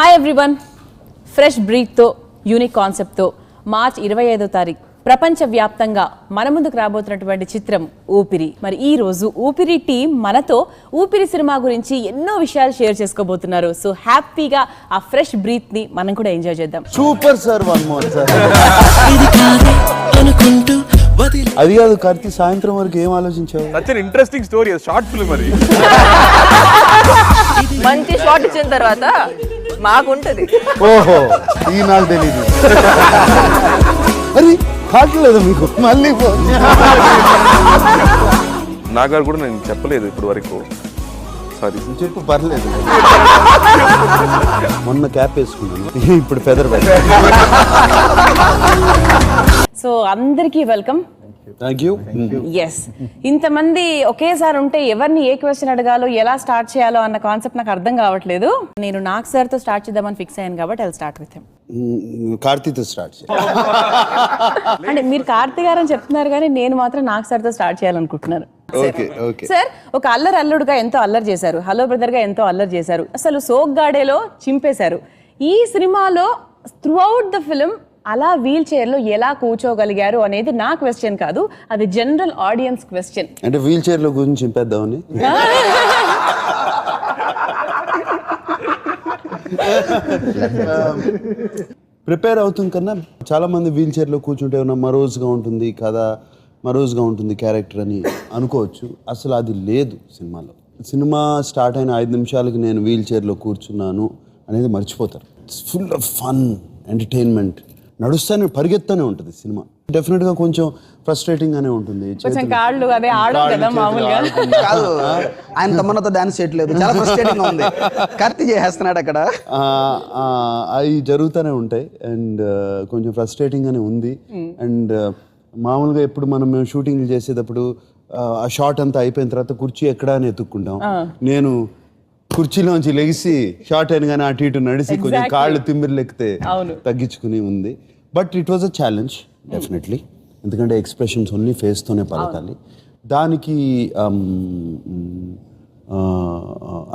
Hi everyone, fresh బ్రీత్తో unique కాన్సెప్ట్తో March 25వ తారీఖు ప్రపంచవ్యాప్తంగా మన ముందుకు రాబోతున్నటువంటి చిత్రం ఊపిరి. మరి ఈ రోజు ఊపిరి టీం మనతో ఊపిరి సినిమా గురించి ఎన్నో విషయాలు షేర్ చేసుకోబోతున్నారు. సో హ్యాపీగా ఆ ఫ్రెష్ బ్రీత్ ని మనం కూడా ఎంజాయ్ చేద్దాం. Super sir, one more sir. అది కాదు కార్తీ, సాయంత్రం వరకు ఏం ఆలోచించావు? ఇంట్రెస్టింగ్ స్టోరీ, షార్ట్ ఫిల్మ్ అది. మంచి షాట్ ఇచ్చిన తర్వాత మాకుంటది. ఓహో, ఈ నాకు తెలీదు. అరే కావట్లేదు మీకు మళ్ళీ నాగారు కూడా నేను చెప్పలేదు ఇప్పుడు వరకు. సారీ చెప్పు, పర్లేదు. మొన్న క్యాప్ వేసుకున్నాను, ఇప్పుడు ఫెదర్. సో అందరికీ వెల్కమ్. Thank you. ఎస్, ఇంతమంది ఒకేసారి ఉంటే ఎవరిని ఏ క్వశ్చన్ అడగాలో ఎలా స్టార్ట్ చేయాలో అన్న కాన్సెప్ట్ నాకు అర్థం కావట్లేదు. నేను నాగ్ సార్తో స్టార్ట్ చేద్దామని ఫిక్స్ అయ్యాను కాబట్టి ఐల్ స్టార్ట్ విత్ హిమ్. కార్తీతో స్టార్ట్ అంటే మీరు కార్తీ గారు అని చెప్తున్నారు కానీ నేను మాత్రం నాగ్ సార్తో స్టార్ట్ చేయాలనుకుంటున్నాను. సార్, ఒక అల్లుడుగా ఎంతో అల్లరి చేశారు, హలో బ్రదర్ గా ఎంతో అల్లరి చేశారు, అసలు సోగ్గాడేలో చింపేశారు. ఈ సినిమాలో త్రూ అవుట్ ద ఫిల్మ్ అలా వీల్ చైర్ లో ఎలా కూర్చోగలిగారు అనేది నా క్వశ్చన్ కాదు, అది జనరల్ ఆడియన్స్ క్వశ్చన్. అంటే వీల్ చైర్ లో గురించి చింపేద్దామని. ప్రిపేర్ అవుతుంది కన్నా చాలా మంది వీల్ చైర్ లో కూర్చుంటే ఏమన్నా మరోజ్గా ఉంటుంది కదా, మరోజ్గా ఉంటుంది క్యారెక్టర్ అని అనుకోవచ్చు. అసలు అది లేదు సినిమాలో. సినిమా స్టార్ట్ అయిన 5 నిమిషాలకి నేను వీల్ చైర్లో కూర్చున్నాను అనేది మర్చిపోతారు. It's full of fun, entertainment, నడుస్తూనే పరిగెత్తూనే ఉంటుంది సినిమా. డెఫినెట్ గా కొంచెం ఫ్రస్ట్రేటింగ్ గానే ఉంటుంది. కాదు, ఆయన తమన్నతో డాన్స్ చేయట్లేదు, చాలా ఫ్రస్ట్రేటింగ్ ఉంది. కార్తీ చేస్తున్నాడు అక్కడ. అవి జరుగుతూనే ఉంటాయి అండ్ కొంచెం ఫ్రస్ట్రేటింగ్ గానే ఉంది. అండ్ మామూలుగా ఎప్పుడు మనం షూటింగ్లు చేసేటప్పుడు ఆ షాట్ అంతా అయిపోయిన తర్వాత కుర్చీ ఎక్కడా అని ఎత్తుక్కుంటాం. నేను కుర్చీలోంచి లెగిసి షార్ట్ అయినగానే అటు ఇటు నడిసి కొంచెం కాళ్ళు తిమ్మిరి లెక్కితే తగ్గించుకుని ఉంది. But it was a challenge definitely, ఎందుకంటే ఎక్స్ప్రెషన్స్ ఓన్లీ ఫేస్తోనే పలకాలి. దానికి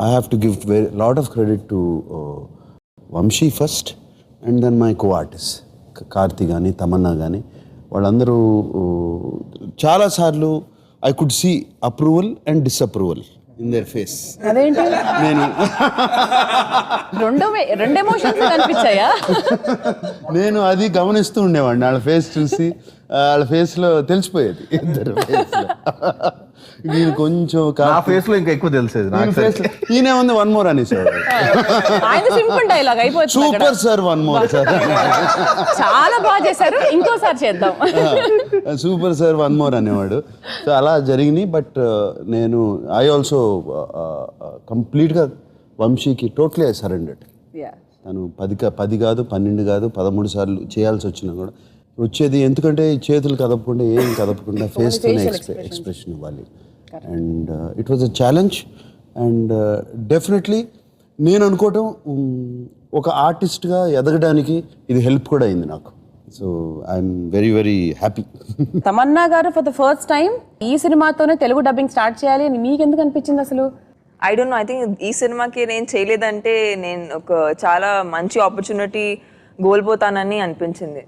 I have to give lot of credit to Vamsi first and then my co artist Karthi కానీ తమన్నా కానీ. వాళ్ళందరూ చాలాసార్లు I could see approval and disapproval in their face. అదేంటి, నేను రెండు ఎమోషన్స్ కనిపించాయా? నేను అది గమనిస్తూ ఉండేవాడిని. వాళ్ళ ఫేస్ చూసి వాళ్ళ ఫేస్ లో తెలిసిపోయేది, ఇద్దరు ఫేస్ లో. నేను కొంచెం ఫేస్ లో ఇంకా ఎక్కువ తెలిసేది. ఈయనే ఉంది వన్ మోర్ అనేసాడు. సింపుల్ డైలాగ్ అయిపోయింది. Super sir, one more sir. చాలా బాగా చేశారు, ఇంకోసారి చేద్దాం. సూపర్ సార్, వన్ మోర్ అనేవాడు. సో అలా జరిగినాయి. బట్ నేను ఐ ఆల్సో కంప్లీట్గా వంశీకి టోటలీ ఐ సరెండర్డ్. తను 10 కాదు 12 కాదు 13 సార్లు చేయాల్సి వచ్చినా కూడా వచ్చేది. ఎందుకంటే చేతులు కదపకుండా ఏం కదపకుండా ఫేస్తోనే ఎక్స్ప్రెషన్ ఇవ్వాలి. And it was a challenge. And definitely నేను అనుకోవటం ఒక ఆర్టిస్ట్గా ఎదగడానికి ఇది హెల్ప్ కూడా అయింది నాకు. So I'm very very happy. Tamannaah గారు ఫర్ ద ఫస్ట్ టైం ఈ సినిమాతోనే తెలుగు డబ్బింగ్ స్టార్ట్ చేయాలి అని మీకు ఎందుకు అనిపించింది అసలు? I don't know, I think ఈ సినిమాకి నేను చేయలేదంటే నేను ఒక చాలా మంచి ఆపర్చునిటీ కోల్పోతానని అనిపించింది.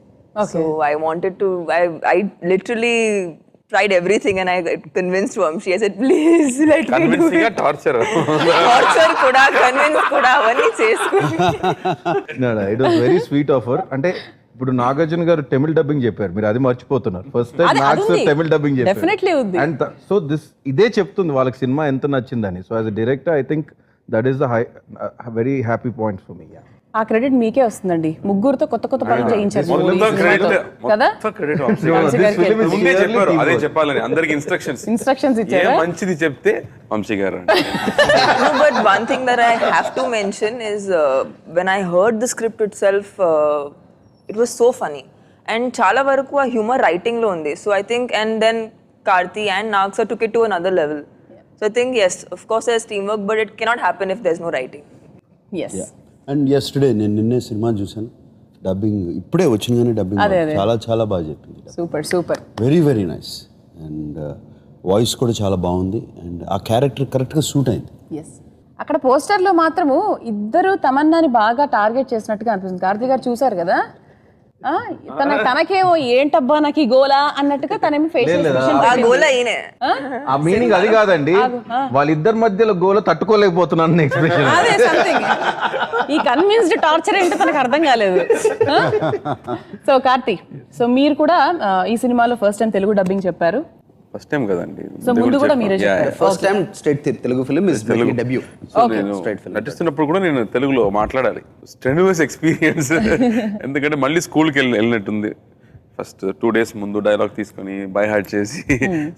So I wanted to, I literally tried everything and I convinced Vamshi. I said, please let me do it. Torture kuda, convince kuda, avani chesukoni. No, it was very sweet of her. అంటే ఇప్పుడు నాగార్జున గారు తమిళ dubbing చెప్పారు, మీరు అది మర్చిపోతున్నారు. First time Nag sir తమిళ dubbing చెప్పారు. Definitely ఉంది. And so ఇదే చెప్తుంది వాళ్ళకి సినిమా ఎంత నచ్చిందని. So as a director I think that is the very happy point for me. ఆ క్రెడిట్ మీకే వస్తుందండి, ముగ్గురుతో కొత్త పనులు చేయించారు కదా. అదే చెప్పాలని అందరికి ఇన్స్ట్రక్షన్స్ ఇచ్చారు. మంచిది చెప్తే వంశీ గారు. No, but one thing that I have to mention is when I heard the script itself, it was so funny and చాలా వరకు ఆ హ్యూమర్ రైటింగ్ లో ఉంది. So I think, and then Karthi and Nag sir took it to another level. So I think yes, of course there's teamwork, but it cannot happen if there's no writing. Yes. And yesterday నేను నిన్నే cinema చూసాను, dubbing ఇప్పుడే వచ్చిన కానీ dubbing చాలా చాలా బాగా చెప్పింది. Super very very nice. And voice కూడా చాలా బాగుంది. అండ్ ఆ క్యారెక్టర్ కరెక్ట్గా సూట్ అయింది. అక్కడ పోస్టర్ లో మాత్రము ఇద్దరు తమన్నాని బాగా టార్గెట్ చేసినట్టుగా అనిపిస్తుంది. కార్తీ గారు చూసారు కదా, తనకేమో ఏంటబ్బా నాకు ఈ గోలా అన్నట్టుగా తనేమో ఫేషియల్ ఆ గోల ఈయనే. ఆ మీనింగ్ అది కాదండి, వాళ్ళిద్దరి మధ్యలో గోల తట్టుకోలేకపోతున్నాను ఎక్స్ప్రెషన్. అదే సంథింగ్, ఈ కన్విన్స్డ్ టార్చర్ ఏంటో తనకు అర్థం కాలేదు. సో కార్తీ, సో మీరు కూడా ఈ సినిమాలో ఫస్ట్ టైం తెలుగు డబ్బింగ్ చెప్పారు. ఫస్ట్ టైం కదండి. సో ముందు కూడా మీరే చెప్పారు. First time straight Telugu film is debut. నేను నటిస్తున్నప్పుడు కూడా నేను తెలుగులో మాట్లాడాలి. Strenuous experience. ఎందుకంటే మళ్ళీ స్కూల్కి వెళ్ళినట్టుంది. ఫస్ట్ 2 days ముందు డైలాగ్ తీసుకొని బై హార్ట్ చేసి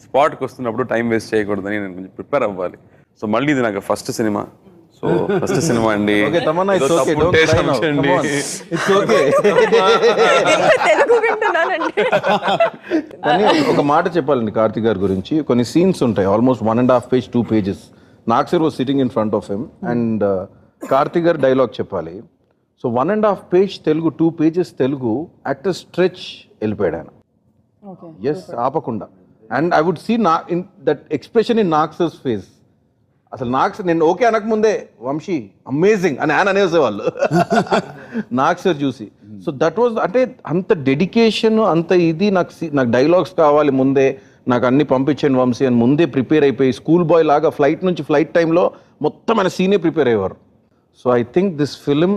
స్పాట్కి వస్తున్నప్పుడు టైం వేస్ట్ చేయకూడదని నేను కొంచెం ప్రిపేర్ అవ్వాలి. సో మళ్ళీ ఇది నాకు first cinema. So first cinema అండి. Tamannaah, it's okay, don't cry now. Come on. It's okay. Telugu వింటున్నానండి. కానీ ఒక మాట చెప్పాలండి కార్తీ గారి గురించి. కొన్ని సీన్స్ ఉంటాయి, almost 1.5 page 2 pages. Nag sir was sitting in front of him and Karthi garu dialogue చెప్పాలి. So 1.5 page Telugu, 2 pages Telugu at a stretch వెళ్ళిపోయాడు ఆయన. ఎస్, ఆపకుండా. And I would see in that expression in Nag sir's face. అసలు నాగ్ సార్, నేను okay అనకముందే Vamsi amazing అని ఆయన అనేసేవాళ్ళు నాగ్ సార్ చూసి. సో దట్ వాజ్, అంటే అంత డెడికేషన్, అంత ఇది. నాకు డైలాగ్స్ కావాలి ముందే, నాకు అన్ని పంపించండి వంశీ అని ముందే ప్రిపేర్ అయిపోయి, స్కూల్ బాయ్ లాగా ఫ్లైట్ టైంలో మొత్తం ఆయన సీనే ప్రిపేర్ అయ్యేవారు. So I think this film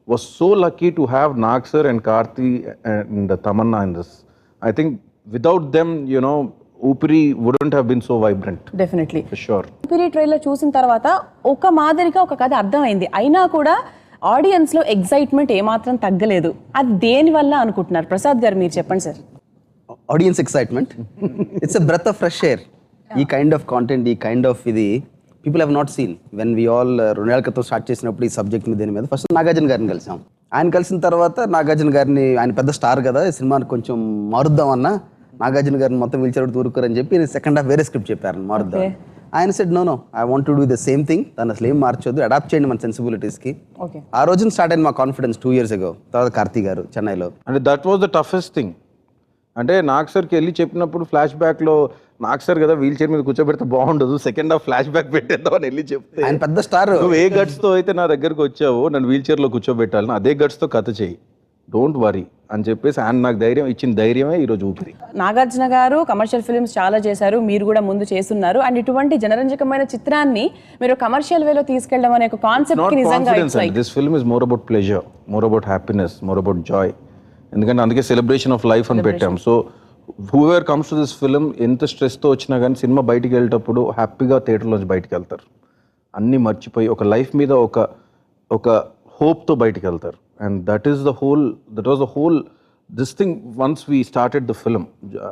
was so lucky to have Nag sir and Karthi and Tamannaah in this. I think without them Oopiri wouldn't have been so vibrant. Definitely. For sure. Oopiri trailer చూసిన తర్వాత ఒక మాదిరిగా ఒక కథ అర్థమైంది, అయినా కూడా ఆడియన్స్ లో ఎక్సైట్మెంట్ ఏమాత్రం తగ్గలేదు. అది దేని వల్ల అనుకుంటున్నారు? ప్రసాద్ గారు మీరు చెప్పండి sir. Audience excitement, it's a breath of fresh air. ఈ కైండ్ ఆఫ్ కాంటెంట్, ఈ కైండ్ ఆఫ్ ఇది people have not seen. When we all 2 ఏళ్ల క్రితం స్టార్ట్ చేసినప్పుడు ఈ సబ్జెక్ట్ మీద, దీని మీద ఫస్ట్ నాగార్జున గారిని కలిసాం. ఆయన కలిసిన తర్వాత నాగార్జున గారిని, ఆయన పెద్ద స్టార్ కదా, ఈ సినిమాని కొంచెం మారుద్దామన్నా నాగార్జున గారిని మొత్తం వీల్చర్ తూరుకోరని చెప్పి సెకండ్ హాఫ్ వేరే స్క్రిప్ట్ చెప్పారు మారుద్దాం. ఆయన said no, I want to do the same thing, దాన్ని అసలు ఏం మార్చొద్దు, అడాప్ట్ చేయండి మన సెన్సిబిలిటీస్కి. ఆ రోజున స్టార్ట్ అయింది మా కాన్ఫిడెన్స్ 2 years ago. తర్వాత కార్తీ గారు చెన్నైలో. అంటే that was the toughest thing. అంటే నాగ్ సార్కి వెళ్ళి చెప్పినప్పుడు ఫ్లాష్ బ్యాక్లో, నాగ్ సార్ కదా వీల్ చైర్ మీద కూర్చోబెడితే బాగుండదు, సెకండ్ హాఫ్ ఫ్లాష్ బ్యాక్ పెట్టేద్దాం అని వెళ్ళి చెప్తే, ఆయన పెద్ద స్టార్, నువ్వు ఏ గట్స్తో అయితే నా దగ్గరకు వచ్చావో నన్ను వీల్ చైర్లో కూర్చోబెట్టాలని అదే గట్స్తో కథ చేయి, డోంట్ వరీ అని చెప్పేసి ఆయన నాకు ధైర్యం ఇచ్చిన ధైర్యమే ఈరోజు ఊపిరి. నాగార్జున గారు కమర్షియల్ ఫిల్మ్స్ చాలా చేశారు, మీరు కూడా ముందు చేస్తున్నారు. అండ్ ఇటువంటి జనరంజకమైన చిత్రాన్ని మీరు కమర్షియల్ వేలో తీసుకెళ్ళడం అనే ఒక కాన్సెప్ట్ నిజంగా this film is more about pleasure, more about happiness, more about Joy. ఎందుకంటే అందుకే సెలబ్రేషన్ ఆఫ్ లైఫ్ అని పెట్టాం. So whoever comes to this film ఎంత స్ట్రెస్తో వచ్చినా కానీ సినిమా బయటికి వెళ్ళేటప్పుడు హ్యాపీగా థియేటర్లోంచి బయటికి వెళ్తారు, అన్నీ మర్చిపోయి ఒక లైఫ్ మీద ఒక హోప్తో బయటికి వెళ్తారు. And that was the whole this thing once we started the film,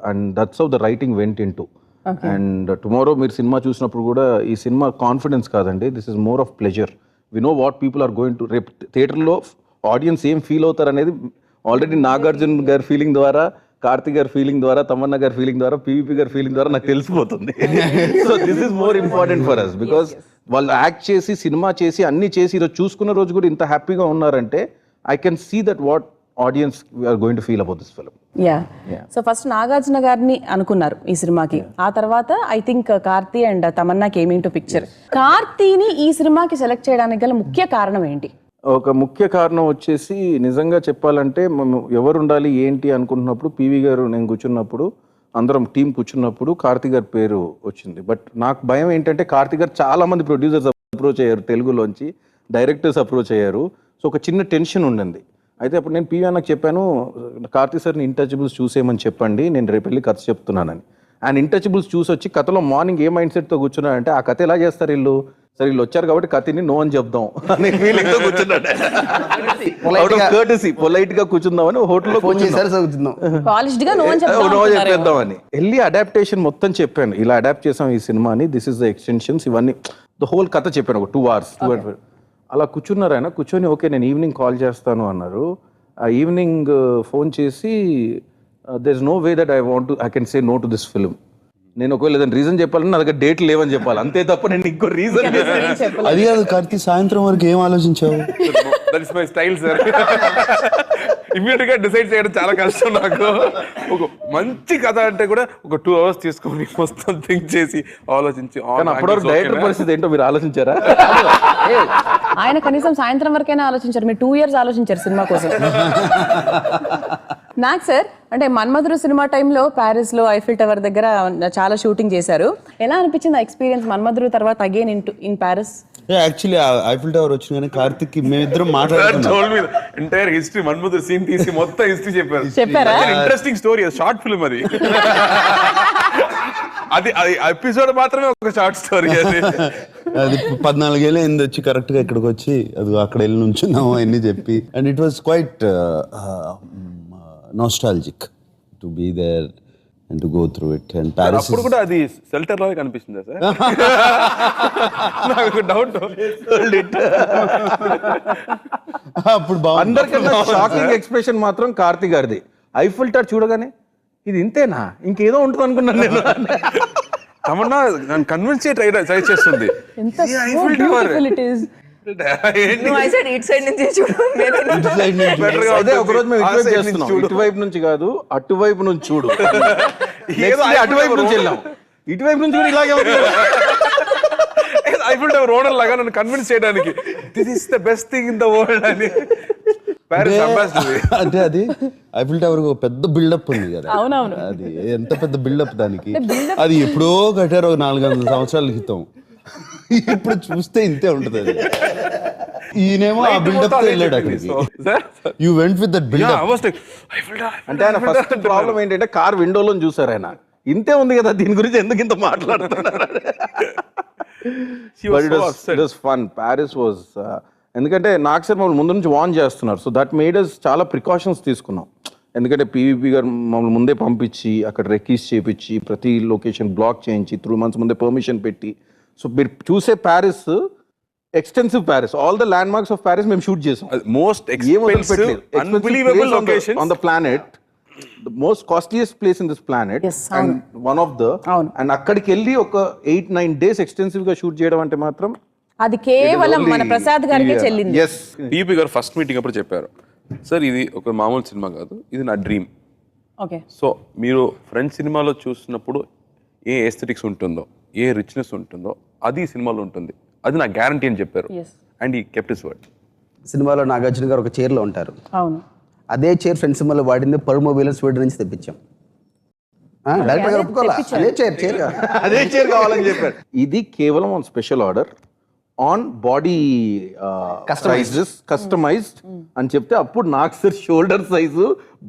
and that's how the writing went into. Okay. And tomorrow మీరు సినిమా చూసినప్పుడు కూడా ఈ సినిమా కాన్ఫిడెన్స్ కాదండి, this is more of pleasure. We know what people are going to, రేపు థియేటర్లో audience ఏం feel అవుతారు అనేది ఆల్రెడీ నాగార్జున గారి ఫీలింగ్ ద్వారా, కార్తీ గారి ఫీలింగ్ ద్వారా, తమన్నా గారి ఫీలింగ్ ద్వారా, పీవీపీ గారి ఫీలింగ్ ద్వారా నాకు తెలిసిపోతుంది. So this is more important for us, because వాళ్ళు యాక్ట్ చేసి, సినిమా చేసి, అన్ని చేసి ఈరోజు చూసుకున్న రోజు కూడా ఇంత హ్యాపీగా ఉన్నారంటే I can see that what audience we are going to feel about this film. So first Nagarjuna గారిని అనుకున్నారు ఈ సినిమాకి, ఆ తర్వాత I think Karthi and Tamannaah coming to picture. కార్తీని ఈ సినిమాకి సెలెక్ట్ చేయడానికి గల ముఖ్య కారణం ఏంటి? ఒక ముఖ్య కారణం వచ్చేసి, నిజంగా చెప్పాలంటే మనం ఎవరు ఉండాలి ఏంటి అనుకుంటున్నప్పుడు, పివి గారు నేను కూర్చున్నప్పుడు, అందరం టీం కూర్చున్నప్పుడు కార్తీ గారి పేరు వచ్చింది. బట్ నాకు భయం ఏంటంటే, కార్తీ గారు చాలా మంది ప్రొడ్యూసర్స్ అప్రోచ్ అయ్యారు, తెలుగులోంచి డైరెక్టర్స్ అప్రోచ్ అయ్యారు. సో ఒక చిన్న టెన్షన్ ఉండింది. అయితే అప్పుడు నేను పివి అన్నకు చెప్పాను, కార్తీ సార్ని ఇంటచబుల్స్ చూసేయమని చెప్పండి, నేను రేపు వెళ్ళి కథ చెప్తున్నానని. ఆయన ఇంటచబుల్స్ చూసి వచ్చి కథలో మార్నింగ్ ఏ మైండ్ సెట్తో కూర్చున్నాడంటే, ఆ కథ ఎలా చేస్తారు వీళ్ళు, సరే వీళ్ళు వచ్చారు కాబట్టి కథని నో అని చెప్దాం అనే ఫీలింగ్తో కూర్చున్నాడు. పొలైట్ గా కూర్చుందామని హోటల్లో చెప్పేద్దామని వెళ్ళి అడాప్టేషన్ మొత్తం చెప్పాను, ఇలా అడాప్ట్ చేసాం ఈ సినిమాని, దిస్ ఇస్ ద ఎక్స్టెన్షన్స్, ఇవన్నీ ద హోల్ కథ చెప్పాను ఒక 2 hours. అలా కూర్చున్నారు ఆయన. కూర్చొని ఓకే నేను ఈవినింగ్ కాల్ చేస్తాను అన్నారు. ఆ ఈవినింగ్ ఫోన్ చేసి, there is no way that I can say no to this film. నేను ఒకవేళ ఏదైనా రీజన్ చెప్పాలని నా దగ్గర డేట్ లేవని చెప్పాలి, అంతే తప్ప నేను ఇంకో రీజన్. అది కాదు కార్తీ, సాయంత్రం వరకు ఏం ఆలోచించావు? That is my style sir. Immediate గా డిసైడ్ చేయడం చాలా కష్టం నాకు. ఒక మంచి కథ అంటే కూడా ఒక 2 hours తీసుకొని మొత్తం థింక్ చేసి ఆలోచించి కానీ అప్పటివరకు డైరెక్టర్ పరిస్థితి ఏంటో మీరు ఆలోచించారా? ఆయన కనీసం సాయంత్రం వరకైనా ఆలోచించారు, మీరు 2 years ఆలోచించారు సినిమా కోసం. నాకు సార్ అంటే మన్మధుడు సినిమా టైంలో ప్యారిస్ లో ఐఫిల్ టవర్ దగ్గర చాలా షూటింగ్ చేశారు. ఎలా అనిపించింది ఆ ఎక్స్పీరియన్స్ మన్మధుడు తర్వాత again in Paris? Actually Eiffel tower వచ్చిన కార్తిక్ మేమిద్దరం మాట్లాడుకున్నాం. ఎంటైర్ హిస్టరీ మన్మధుడు సీన్ తీసి మొత్తం హిస్టరీ చెప్పారా? ఇంట్రెస్టింగ్ స్టోరీ, షార్ట్ ఫిల్మ్ అది. అది ఎపిసోడ్ మాత్రమే ఒక షార్ట్ స్టోరీ అది. అది 14 ఏళ్ళు అయింది వచ్చి కరెక్ట్ గా ఇక్కడికి వచ్చి అది అక్కడ వెళ్ళి నుంచున్నాము అన్ని చెప్పి. And it was quite nostalgic to be there and to go through it. And Paris అప్పుడు కూడా అది షెల్టర్ లాగా కనిపిస్తుందా సార్? నాకు డౌట్. అప్పుడు బాగుంది. అందరికన్నా షాకింగ్ ఎక్స్ప్రెషన్ మాత్రం కార్తీక్ గారిది. ఐఫిల్ టవర్ చూడగానే ఇది ఇంతేనా, ఇంకేదో ఉంటుంది అనుకున్నాను నేను. తమన్నా నన్ను కన్విన్స్ ట్రై చేస్తుంది. ఎంత beautiful it is. No, I said each side నుంచి చూడు. అదే ఒకరోజు మేము ఇటువైపు చేస్తున్నాం, ఇటువైపు నుంచి కాదు అటువైపు నుంచి చూడు. ఏదో అటువైపు నుంచి వెళ్ళాం, ఇటువైపు నుంచి కూడా ఇలాగే ఉంది. ఐఫిల్ టవర్ ఓనర్ లాగా నన్ను కన్విన్స్ చేయడానికి this is the best thing in the world అని. అంటే అది ఐఫిల్ టవర్ ఒక పెద్ద బిల్డప్ ఉంది కదా. అవునవును. అది ఎంత పెద్ద బిల్డప్ దానికి. అది ఎప్పుడో కట్టారు 400 సంవత్సరాల క్రితం. ఇప్పుడు చూస్తే ఇంతే ఉంటది అది. ఈయనేమో ఆ బిల్డప్ తో వెళ్ళాడు అక్కడికి. You went with that buildup. అంటే ఆయన ఫస్ట్ ప్రాబ్లం ఏంటంటే కార్ విండోలో చూసారు ఆయన, ఇంతే ఉంది కదా దీని గురించి ఎందుకు ఇంత మాట్లాడుతున్నారు. ఫన్. ప్యారిస్ వాజ్ ఎందుకంటే నాకు సార్ మమ్మల్ని ముందు నుంచి వార్న్ చేస్తున్నారు. సో దట్ మేడ్ అస్ చాలా ప్రికాషన్స్ తీసుకున్నాం. ఎందుకంటే పీవీపీ గారు మమ్మల్ని ముందే పంపించి అక్కడ రెక్కీస్ చేయించి ప్రతి లొకేషన్ బ్లాక్ చేయించి 3 months ముందే పర్మిషన్ పెట్టి. సో మీరు చూసే Paris extensive Paris, all the land marks of Paris మేము షూట్ చేసాం. Most expensive unbelievable location on the planet, the most costliest place in this planet and one of the. And అక్కడికి వెళ్ళి ఒక 8-9 days extensive గా shoot చేయడం అంటే మాత్రం అది కేవలం మన ప్రసాద్ గారికి చెల్లింది. ఎస్. పీవీపీ గారు ఫస్ట్ మీటింగ్ అప్పుడు చెప్పారు, సార్ ఇది ఒక మామూలు సినిమా కాదు, ఇది నా డ్రీమ్. ఓకే. సో మీరు ఫ్రెంచ్ సినిమాలో చూసినప్పుడు ఏ ఎస్థెటిక్స్ ఉంటుందో, ఏ రిచ్నెస్ ఉంటుందో అది సినిమాలో ఉంటుంది, అది నా గ్యారంటీ అని చెప్పారు. అండ్ ఈ కెప్ట్ హిస్ వర్డ్. సినిమాలో నాగార్జున గారు ఒక చైర్లో ఉంటారు. అవును. అదే చైర్ ఫ్రెండ్స్ సినిమాలో వాడింది పర్మోబిల్ స్వీడన్ నుంచి తెప్పించాం. డైరెక్టర్ గారు ఒప్పుకోవాలా? అదే చైర్ కావాలని చెప్పారు. ఇది కేవలం on special order on body sizes customised అని చెప్తే అప్పుడు నాకు sir shoulder size,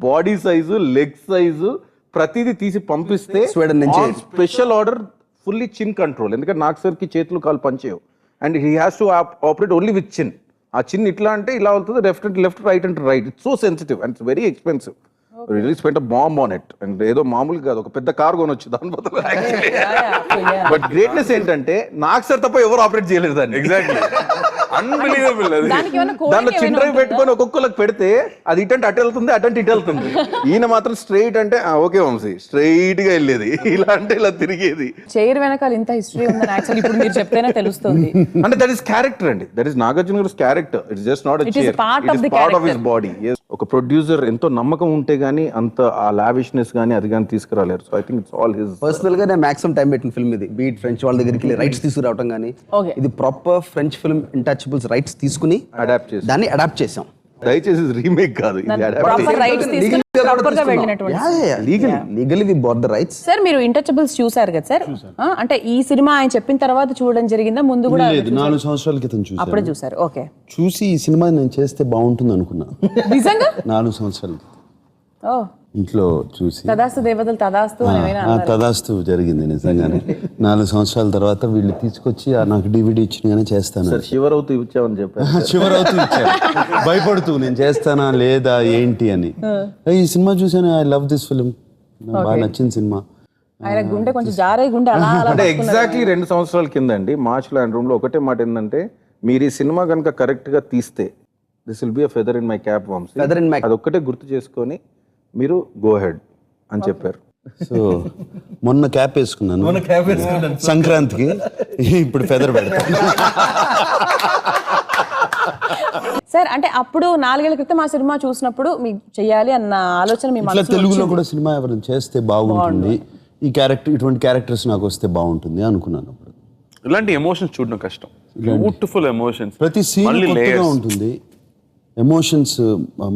body size, leg size ప్రతిదీ తీసి పంపిస్తే స్వీడన్ నుంచి special order fully chin control. ఎందుకంటే నాకు సార్ కి చేతులు కాలు పనిచేయవు and he has to operate only with chin. ఆ చిన్ ఇట్లా అంటే ఇలా అవుతుంది, లెఫ్ట్ రైట్ అంటే right. It's so sensitive and it's very expensive. Release spent bomb on it. And ఏదో మామూలుగా కాదు, ఒక పెద్ద కార్ కొనొచ్చు దాని బదులు. బట్ గ్రేట్నెస్ ఏంటంటే నాకు సార్ తప్ప ఎవరు ఆపరేట్ చేయలేరు దాన్ని. Exactly unbelievable. దాంట్లో చిన్న డ్రైవ్ పెట్టుకొని ఒక్కొక్కరికి పెడితే అది ఇటంటే అటు వెళ్తుంది, అటంటే ఇటు వెళ్తుంది. ఈయన మాత్రం స్ట్రైట్ అంటే ఓకే వంశీ స్ట్రైట్ గా వెళ్ళేది, ఇలా అంటే ఇలా తిరిగేది. చైర్ వెనకాల ఇంత హిస్టరీ ఉందని యాక్చువల్లీ ఇప్పుడు మీరు చెప్తేనే తెలుస్తుంది. అంటే దట్ ఈస్ క్యారెక్టర్ అండి, దట్ ఈస్ నాగార్జున గారి character. It's just not a chair, it is part of his body. ఒక ప్రొడ్యూసర్ ఎంతో నమ్మకం ఉంటే గానీ అంత ఆ లావిష్నెస్ గానీ అది గానీ తీసుకురాలేరు. So I think it's all his. Personal గా నేను మాక్సిమం టైం పెట్టిన ఫిల్మ్ ఇది. బీట్ ఫ్రెంచ్ వాళ్ళ దగ్గరికి రైట్స్ తీసుకురావటం కానీ, ఇది proper French film Intouchables rights తీసుకుని అడాప్ట్ చేసి దాన్ని అడాప్ట్ చేసాం. దయచేసి రీమేక్ కాదు, ప్రాపర్ రైట్స్ తీసుకుని ప్రాపర్ గా వెళ్ళినటువంటి. Legally we bought the rights. Sir మీరు ఇంటచబుల్స్ చూసారు కదా సార్? అంటే ఈ సినిమా ఆయన చెప్పిన తర్వాత చూడడం జరిగిందా, ముందు కూడా? 4 సంవత్సరాల క్రితం చూసాను. అప్పుడే చూసారు. ఓకే. చూసి ఈ సినిమా నేను చేస్తే బాగుంటుంది అనుకున్నా నిజంగా 4 సంవత్సరాలు ఓ ఇంట్లో చూసి. తదాస్తు దేవతలు తదాస్తు అని ఏమైనా అన్నారా? తదాస్తు జరిగింది నిజంగానే. 4 సంవత్సరాల తర్వాత వీళ్ళు తీసుకొచ్చి నాకు డివిడీ ఇచ్చినగానే చేస్తాను. శివరవుతూ ఇచ్చామని చెప్పారు. చివరవుతూ ఇచ్చారు భయపడుతూ, నేను చేస్తానా లేదా ఏంటి అని. ఈ సినిమా చూసాను, ఐ లవ్ దిస్ ఫిల్మ్, బాగా నచ్చిన సినిమా. ఆయన గుండె కొంచెం జారే గుండె అలా అలా అంటే ఎగ్జాక్ట్లీ 2 సంవత్సరాల కింద అండి మార్చ్లో ఆయన రూమ్ లో ఒకటే మాట ఏంటంటే, మీరు ఈ సినిమా కనుక కరెక్ట్ గా తీస్తే this will be a feather in my cap Vamsi, అది ఒక్కటే గుర్తు చేసుకొని మీరు గో హెడ్ అని చెప్పారు. సో మొన్న క్యాప్ వేసుకున్నాను సంక్రాంతికి, ఇప్పుడు ఫెదర్ పెడతాను. సార్ అంటే అప్పుడు 4 ఏళ్ల క్రితం ఆ సినిమా చూసినప్పుడు మీకు చెయ్యాలి అన్న ఆలోచన మీ ఇట్లా మనసులో తెలుగులో వచ్చింది. కూడా సినిమా ఎవరైనా చేస్తే బాగుంటుంది, ఈ క్యారెక్టర్ ఇటువంటి క్యారెక్టర్స్ నాకు వస్తే బాగుంటుంది అనుకున్నాను అప్పుడు. ఇలాంటి ఎమోషన్స్ చూడడం కష్టం. బ్యూటిఫుల్ ఎమోషన్స్, ప్రతి సీన్ మళ్ళీ కొత్తగా layers. ఉంటుంది. ఎమోషన్స్,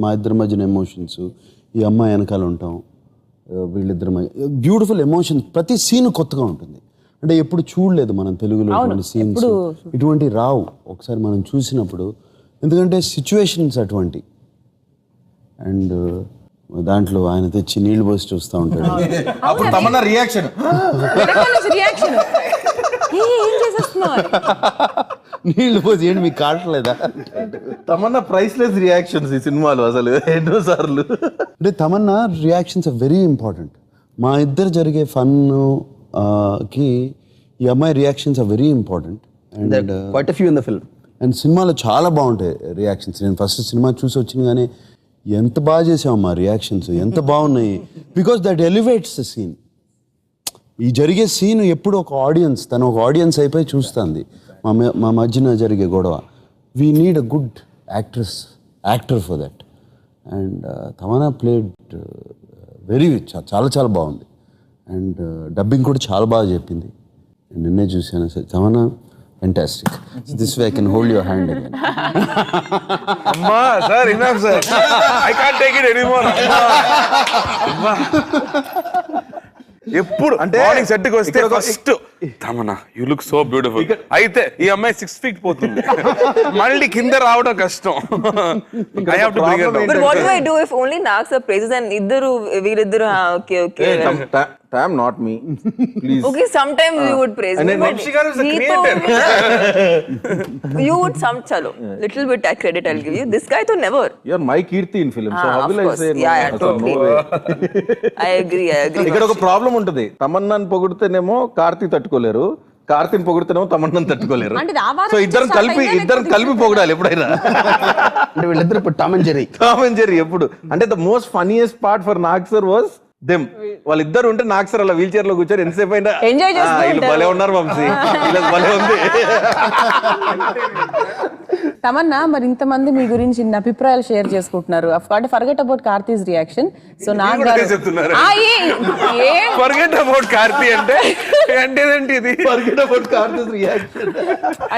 మా ఇద్దరి మధ్యన ఎమోషన్స్, ఈ అమ్మాయి వెనకాల ఉంటాం, వీళ్ళిద్దరి మధ్య బ్యూటిఫుల్ ఎమోషన్స్, ప్రతి సీన్ కొత్తగా ఉంటుంది. అంటే ఎప్పుడు చూడలేదు మనం తెలుగులో ఇటువంటి సీన్స్, ఇటువంటి రావు ఒకసారి మనం చూసినప్పుడు, ఎందుకంటే సిచ్యువేషన్స్ అటువంటి. అండ్ దాంట్లో ఆయన తెచ్చి నీళ్లు పోసి చూస్తూ ఉంటాడు. అప్పుడు తమన్నా రియాక్షన్ వెనకాల నుంచి reaction. ఏం చేసేస్తున్నావు? నీళ్లు పోసి ఏంటి మీకు కావట్లేదా? తమన్నా ప్రైస్లెస్ రియాక్షన్స్ ఈ సినిమాలో అసలు ఎన్నో సార్లు. అంటే Tamannaah reactions are very important. మా ఇద్దరు జరిగే ఫన్ కి ఈ అమ్మాయి reactions are very important. And quite a few in the film. And సినిమాలో చాలా బాగుంటాయి రియాక్షన్స్. నేను ఫస్ట్ సినిమా చూసి వచ్చిన కానీ ఎంత బాగా చేసామమ్మా రియాక్షన్స్, ఎంత బాగున్నాయి. Because that elevates the scene. ఈ జరిగే సీన్ ఎప్పుడు ఒక ఆడియన్స్, తను ఒక ఆడియన్స్ అయిపోయి చూస్తుంది మా మధ్యన జరిగే గొడవ. We need a good actor for that. And Tamannaah played very చాలా చాలా బాగుంది. అండ్ డబ్బింగ్ కూడా చాలా బాగా చెప్పింది. నిన్నే చూశాను sir, Tamannaah fantastic. So this way I can hold your hand again. అమ్మా sir, enough sir, I can't take it anymore. ఎప్పుడు అంటే మార్నింగ్ సెట్ కి వస్తే first Tamannaah you look so beautiful, అయితే ఈ అమ్మాయి 6 feet పోతుంది, మళ్ళీ కింద రావడం కష్టం. I have to bring her down. But what do I do if only Nag sir praises and వీళ్ళిద్దరు okay. Tam, not me. Please. Okay, sometimes you would praise And me, then but Vamshi garu is the Neetu, creator. you would chalo, little bit credit I'll give you. This guy to never. You're my Kirti in film. So how Of will I course. say no? Yeah, So totally. no way. I agree. ఇక్కడ ఒక problem ఉంటది. తమన్నాని పొగిడితేనేమో కార్తీ తట్టుకోలేరు, కార్తీని పొగిడితేనేమో తమన్నాని తట్టుకోలేరు. అంటే ఆ వారం so ఇద్దరం start కలిపి అయిందా పొగడాలి ఎప్పుడైనా. అంటే వీళ్ళిద్దరు ఇప్పుడు Tom and Jerry. Tom and Jerry ఎప్పుడు అంటే the most funniest part for Nag sir was them. వాళ్ళిద్దరు ఉంటే నాగ్ సర్ అలా వీల్ చైర్ లో కూర్చొని ఎంతసేపు అయినా Enjoy చేస్తూ వీళ్ళు ఉంటారు. భలే ఉన్నారు వంశీ, వీళ్ళకి భలే ఉంది. తమన్నా, మరి ఇంతమంది మీ గురించి ఇన్ని అభిప్రాయాలు షేర్ చేసుకుంటున్నారు. Forget about Karthi's reaction. So నాకు కూడా అదే చెప్తున్నారు. Forget about కార్తీ అంటే ఏంటి ఇది? Forget about Karthik's reaction.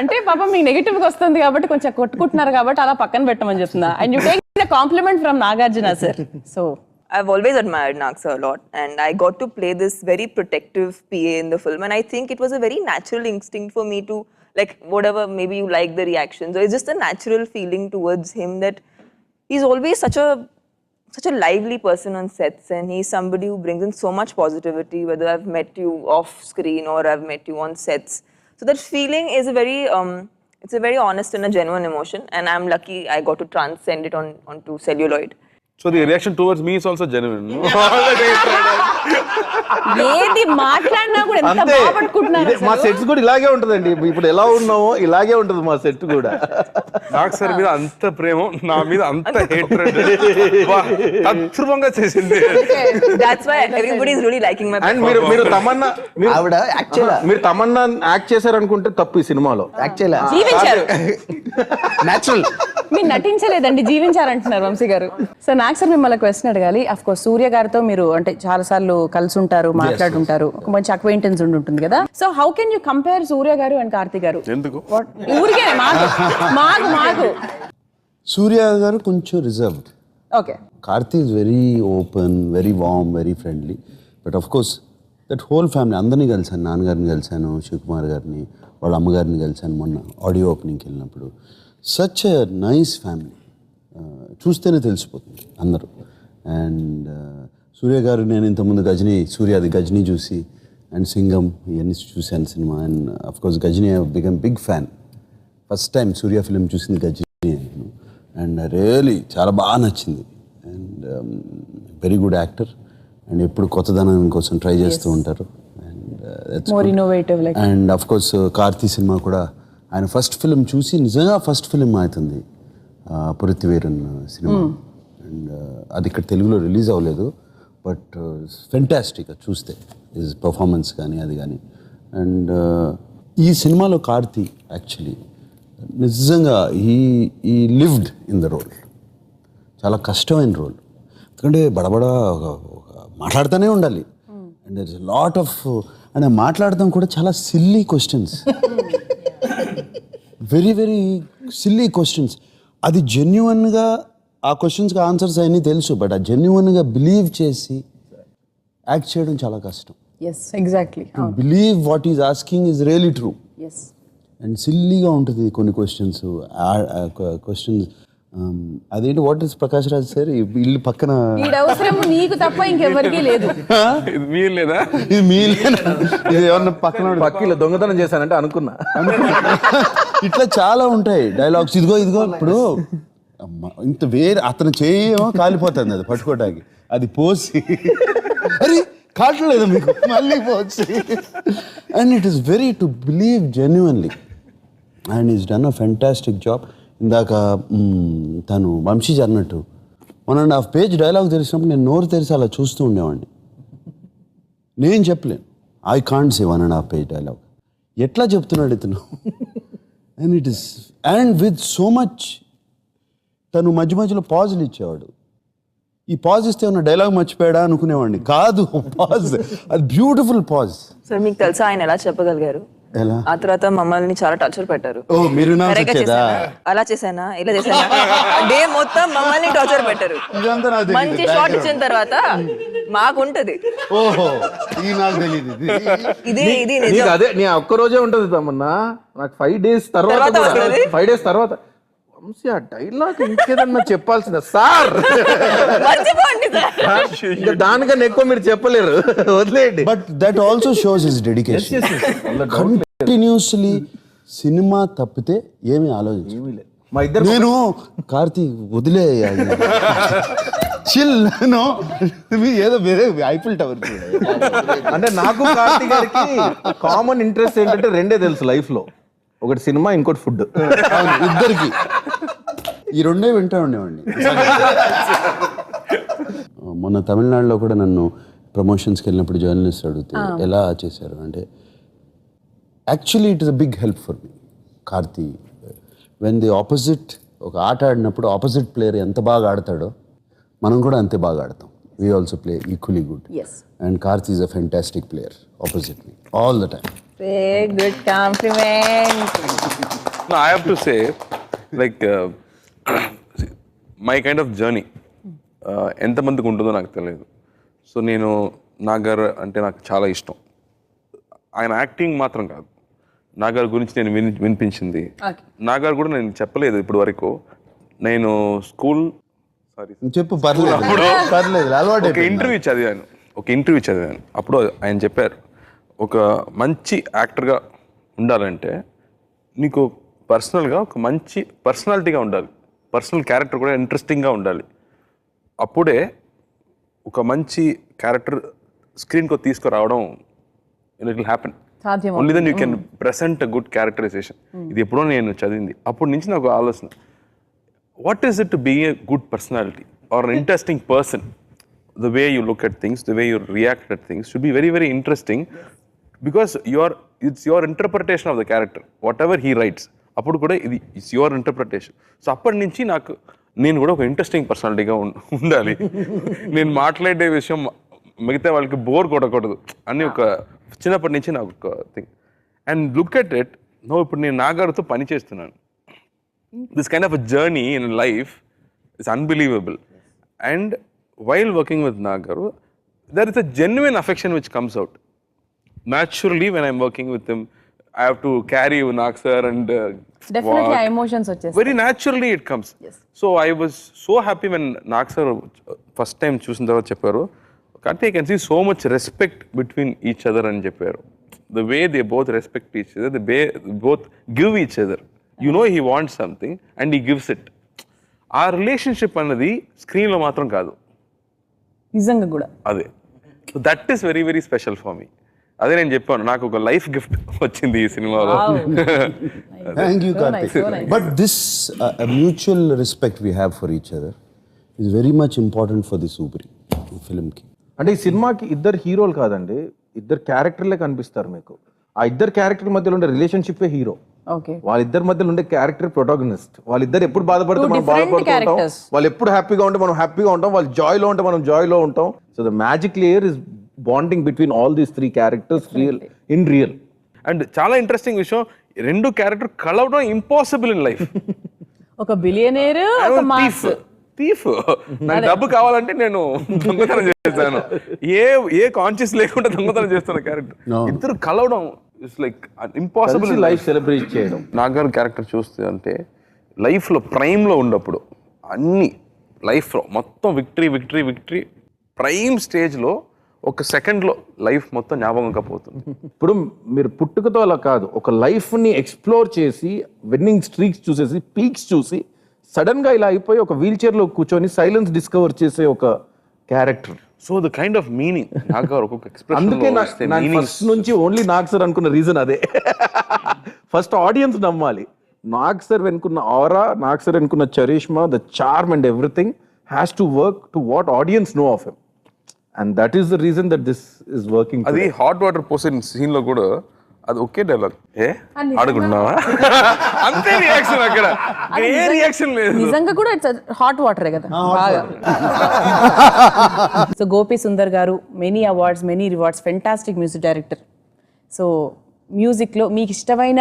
అంటే పాపం మీకు నెగిటివ్ గా వస్తుంది కాబట్టి కొంచెం కొట్టుకుంటున్నారు కాబట్టి అలా పక్కన పెట్టమని చెప్తున్నా. And you take the compliment from Nagarjuna sir. So I've always admired Nag sir a lot, and I got to play this very protective PA in the film, and I think it was a very natural instinct for me to, like, whatever, maybe you like the reactions, or it's just a natural feeling towards him that he's always such a lively person on sets, and he's somebody who brings in so much positivity, whether I've met you off screen or I've met you on sets. So that feeling is a very it's a very honest and a genuine emotion, and I'm lucky I got to transcend it onto celluloid. So the reaction towards me is also genuine. ఏది మాట్లాడినా కూడా ఎంత అంతే. బాగా పట్టుకుంటున్నారు ఇదే, మా sets కూడా ఇలాగే ఉంటదండి. ఇప్పుడు ఎలా ఉన్నామో ఇలాగే ఉంటది మా సెట్ కూడా. నాకు సార్ మీద అంత ప్రేమ, నా మీద అంత హేట్రెడ్ అద్భుతంగా చేసింది. That's why everybody is really liking my and మీరు తమన్నా ఆవిడ యాక్చువల్ మీరు తమన్నా యాక్ట్ చేశారనుకుంటే తప్పు ఈ సినిమాలో. యాక్చువల్ జీవించారు. న్యాచురల్. మీరు నటించలేదండి, జీవించారంటున్నారు వంశీ గారు. సో నాకు సార్ మిమ్మల్ని క్వశ్చన్ అడగాలి. అఫ్ కోర్స్ సూర్య గారితో మీరు అంటే చాలా సార్లు కలిసి ఉంటారు, మాట్లాడుంటారు, ఒక మంచి అక్వైంటెన్స్ ఉంటుంది కదా. So how can you compare Suriya garu and Karthi గారు? ఎందుకు? ఊరికే మాకు సూర్య గారు కొంచెం reserved, okay. Karthi is very open, very warm, very friendly. But of course that whole family అందరినీ కలిసాను. నాన్నగారిని కలిసాను, శివకుమార్ గారిని, వాళ్ళ అమ్మగారిని కలిసాను మొన్న ఆడియో ఓపెనింగ్కి వెళ్ళినప్పుడు. సచ్ ఎ నైస్ ఫ్యామిలీ, చూస్తేనే తెలిసిపోతుంది అందరూ. అండ్ సూర్య గారు, నేను ఇంతకుముందు సూర్యాది గజనీ చూసి అండ్ సింగం ఇవన్నీ చూశాను cinema. And of course Ghajini I become big fan. First time Surya film చూసింది గజనీ. అండ్ రియలీ చాలా బాగా నచ్చింది. And very good actor. And ఎప్పుడు కొత్తదనం కోసం ట్రై చేస్తూ ఉంటారు. More innovative like. And of course Karthi cinema కూడా ఆయన ఫస్ట్ ఫిలిం చూసి నిజంగా ఫస్ట్ ఫిలిం అవుతుంది, పురితివేరన్ సినిమా. అండ్ అది ఇక్కడ తెలుగులో రిలీజ్ అవ్వలేదు, బట్ ఫెంటాస్టిక్ అది చూస్తే, హిజ్ పర్ఫార్మెన్స్ కానీ అది కానీ. అండ్ ఈ సినిమాలో కార్తీ యాక్చువల్లీ నిజంగా ఈ లివ్డ్ ఇన్ ద రోల్. చాలా కష్టమైన రోల్, ఎందుకంటే బడబడ మాట్లాడుతూనే ఉండాలి. And there is lot of and మాట్లాడటం కూడా చాలా silly questions, very very silly questions. అది జెన్యున్గా ఆ క్వశ్చన్స్కి ఆన్సర్స్ అన్నీ తెలుసు, బట్ ఆ జెన్యున్గా బిలీవ్ చేసి యాక్ట్ చేయడం చాలా కష్టం. Yes exactly. Believe what is asking is really true. Yes and సిల్లీగా ఉంటుంది కొన్ని క్వశ్చన్స్. అదేంటి, what is Prakash Raj sir ఇల్లు పక్కన ఈ అవసరం నీకు తప్ప ఇంకెవరికీ లేదు. ఇది మీరు లేదా? ఇది ఇది ఎవరన్నా పక్కన పక్కీలో దొంగతనం చేశానంటే అనుకున్నా. ఇట్లా చాలా ఉంటాయి డైలాగ్స్. ఇదిగో ఇప్పుడు ఇంత వేరే అతను చేయమో కాలిపోతుంది, అది పట్టుకోవడానికి అది పోసి అరే కావట్లేదు మీకు మళ్ళీ పోసి. And it is very to believe genuinely, and is done a fantastic job. ఇందాక తను వంశీ అన్నట్టు 1.5 పేజ్ డైలాగ్ తెలిసినప్పుడు నేను నోరు తెరిచి అలా చూస్తూ ఉండేవాడిని. నేను చెప్పలేను, I can't say 1.5 page dialogue. ఎట్లా చెప్తున్నాడు ఇతను. And it is and with so much. తను మధ్య మధ్యలో పాజులు ఇచ్చేవాడు. ఈ పాజ్ ఇస్తే ఉన్న డైలాగ్ మర్చిపోయాడా అనుకునేవాడిని. కాదు, పాజ్, అది బ్యూటిఫుల్ పాజ్. సార్ మీకు తెలుసా ఆయన ఎలా చెప్పగలిగారు? ఎలా? ఆ తర్వాత మమ్మల్ని చాలా టార్చర్ పెట్టారు. ఓ మీరు కరెక్ట్గా చేశానా? అలా చేశానా, ఇలా చేశానా, డే మొత్తం మమ్మల్ని టార్చర్ పెట్టారు. ఇదంతా నాకు తెలీదు. మంచి షాట్ ఇచ్చిన తర్వాత మాకుంటది. ఓహో, ఇది నాకు తెలియదు. ఇది నీకు నిజం. అదే నీ ఒక్క రోజే ఉంటది తమన్నా. నాకు 5 days తర్వాత వస్తది? 5 days తర్వాత వంశీ ఆ డైలాగ్ ఇంకేదన్నా చెప్పాల్సిందా సార్? మర్చిపోండి సార్. ఇంకా దానికన్నా ఎక్కువ మీరు చెప్పలేరు, వదిలేయండి. But that also shows his dedication. Continuously cinema తప్పితే ఏమీ ఆలోచించలేదు. మా ఇద్దరు నేను కార్తీక్ వదిలే చిల్ ఏదో వేరే ఐఫిల్ టవర్. అంటే నాకు కార్తీక్ గారికి కామన్ ఇంట్రెస్ట్ ఏంటంటే 2 తెలుసు లైఫ్ లో, ఒకటి సినిమా, ఇంకోటి ఫుడ్. ఇద్దరికి ఈ 2 వింటా ఉండేవాడిని. మొన్న తమిళనాడులో కూడా నన్ను ప్రమోషన్స్కి వెళ్ళినప్పుడు జర్నలిస్ట్ అడిగితే ఎలా చేశారు అంటే, actually it is a big help for me. Karthi when the opposite, ఒక ఆట ఆడినప్పుడు ఆపోజిట్ ప్లేయర్ ఎంత బాగా ఆడతాడో మనం కూడా అంతే బాగా ఆడతాం. We also play equally good. Yes and Karthi is a fantastic player opposite me all the time. Good compliment. No, I have to say, like, my kind of journey, ఎంతమందికి ఉంటుందో నాకు తెలియదు. సో నేను నాగర్ అంటే నాకు చాలా ఇష్టం. ఆయన యాక్టింగ్ మాత్రం కాదు, నాగర్ గురించి నేను వినిపించింది. నాగర్ కూడా నేను చెప్పలేదు ఇప్పుడు వరకు. నేను స్కూల్ చెప్పు, పర్లేదు పర్లేదు, అలవాటు. ఒక ఇంటర్వ్యూ చదివాను. అప్పుడు ఆయన చెప్పారు, ఒక మంచి యాక్టర్గా ఉండాలంటే నీకు పర్సనల్గా ఒక మంచి పర్సనాలిటీగా ఉండాలి, పర్సనల్ క్యారెక్టర్ కూడా ఇంట్రెస్టింగ్గా ఉండాలి. అప్పుడే ఒక మంచి క్యారెక్టర్ స్క్రీన్కి తీసుకురావడం it will happen. Only then you can present a good characterisation. ఇది ఎప్పుడో నేను చదివింది. అప్పటి నుంచి నాకు ఆలోచన, what is it to be a good personality or an interesting person. The way you look at things, the way you react at things should be very, very interesting, because it's your interpretation of the character. Whatever he writes, appudu kuda it's your interpretation. So appadi nunchi నేను కూడా ఒక interesting పర్సనాలిటీగా ఉండాలి. నేను మాట్లాడే విషయం మిగతా వాళ్ళకి bore కొట్టకూడదు అని ఒక చిన్నప్పటి నుంచి నాకు ఒక thing. And look at it no, ఇప్పుడు నేను నాగార్తో పని చేస్తున్నాను. This kind of a journey in life is unbelievable. And while working with Nagaru, there is a genuine affection which comes out. Naturally, when I'm working with him, I have to carry Nag sir and definitely walk. emotions వచ్చేస్తాయి. Very naturally it comes. Yes. So I was so happy when Nag sir first time చూసిన తర్వాత చెప్పారు, Karthi, I can see so much respect between each other అని చెప్పారు. The way they both respect each other, the way they both give each other. You know he wants something and he gives it. ఆ relationship అన్నది స్క్రీన్లో మాత్రం కాదు, నిజంగా కూడా అదే. That is very very special for me. అదే నేను చెప్పాను, నాకు ఒక లైఫ్ గిఫ్ట్ వచ్చింది ఈ సినిమాలో. Thank you Karthik. But this mutual respect we have for each other is very much important for this ఊపిరి ఫిల్మ్కి. అంటే ఈ సినిమాకి 2 హీరోలు కాదండి, 2 క్యారెక్టర్లే కనిపిస్తారు మీకు. ఆ 2 క్యారెక్టర్ మధ్యలో ఉండే రిలేషన్షిప్పే హీరో. ఓకే వాళ్ళిద్దరి మధ్యలో ఉండే క్యారెక్టర్ ప్రొటాగనిస్ట్. వాళ్ళిద్దరు ఎప్పుడు బాధపడితే Two మనం different బాధపడుతూ ఉంటాం, characters. వాళ్ళు ఎప్పుడు హ్యాపీగా ఉంటే మనం హ్యాపీగా ఉంటాం, వాళ్ళు జాయ్ లో ఉంటే మనం జాయ్ లో ఉంటాం. So the magic layer is bonding between all these 3 characters in real. And చాలా ఇంట్రెస్టింగ్ విషయం, రెండు క్యారెక్టర్ కలవడం ఇంపాసిబుల్ ఇన్ లైఫ్. ఒక బిలియనేర్ ఒక మాస్ థీఫ్. నాకు డబ్బు కావాలంటే నేను దొంగతనం చేస్తాను, ఏ కాన్షియస్ లేకుండా దొంగతనం చేస్తున్న క్యారెక్టర్. ఇద్దరు కలవడం it's like impossible. Life celebrate చేయడం. నాగార్ క్యారెక్టర్ చూస్తే అంటే లైఫ్లో ప్రైమ్లో ఉన్నప్పుడు అన్ని లైఫ్లో మొత్తం విక్టరీ ప్రైమ్ స్టేజ్లో ఒక సెకండ్లో లైఫ్ మొత్తం జ్ఞాపకంగా పోతుంది. ఇప్పుడు మీరు పుట్టుకతో అలా కాదు, ఒక లైఫ్ని ఎక్స్ప్లోర్ చేసి విన్నింగ్ స్ట్రీక్స్ చూసేసి పీక్స్ చూసి సడన్ గా ఇలా అయిపోయి ఒక వీల్ చైర్ లో కూర్చొని సైలెన్స్ డిస్కవర్ చేసే ఒక character. So the kind of meaning నాగార్ ఒక్కొక్క అందుకే ఎక్స్ప్రెషన్ ఫస్ట్ నుంచి ఓన్లీ నాగ్ సార్ అనుకున్న రీజన్ అదే. ఫస్ట్ ఆడియన్స్ నమ్మాలి నాగ్ సార్ వెనుకున్న ఆరా, నాగ్ సార్ వెనుకున్న charisma, the charm and everything has to work to what audience know of him. And that is the reason that this is working. అది hot water పోసే scene లో కూడా అది ఒకే dialogue, ఆడుకుంటున్నావా అంతే reaction, అక్కడ ఏ reaction లేదు. నిజంగా కూడా ఇట్స్ హాట్ వాటరే కదా బాగా. సో గోపి సుందర్ గారు many awards many rewards, fantastic music director. So మ్యూజిక్లో మీకు ఇష్టమైన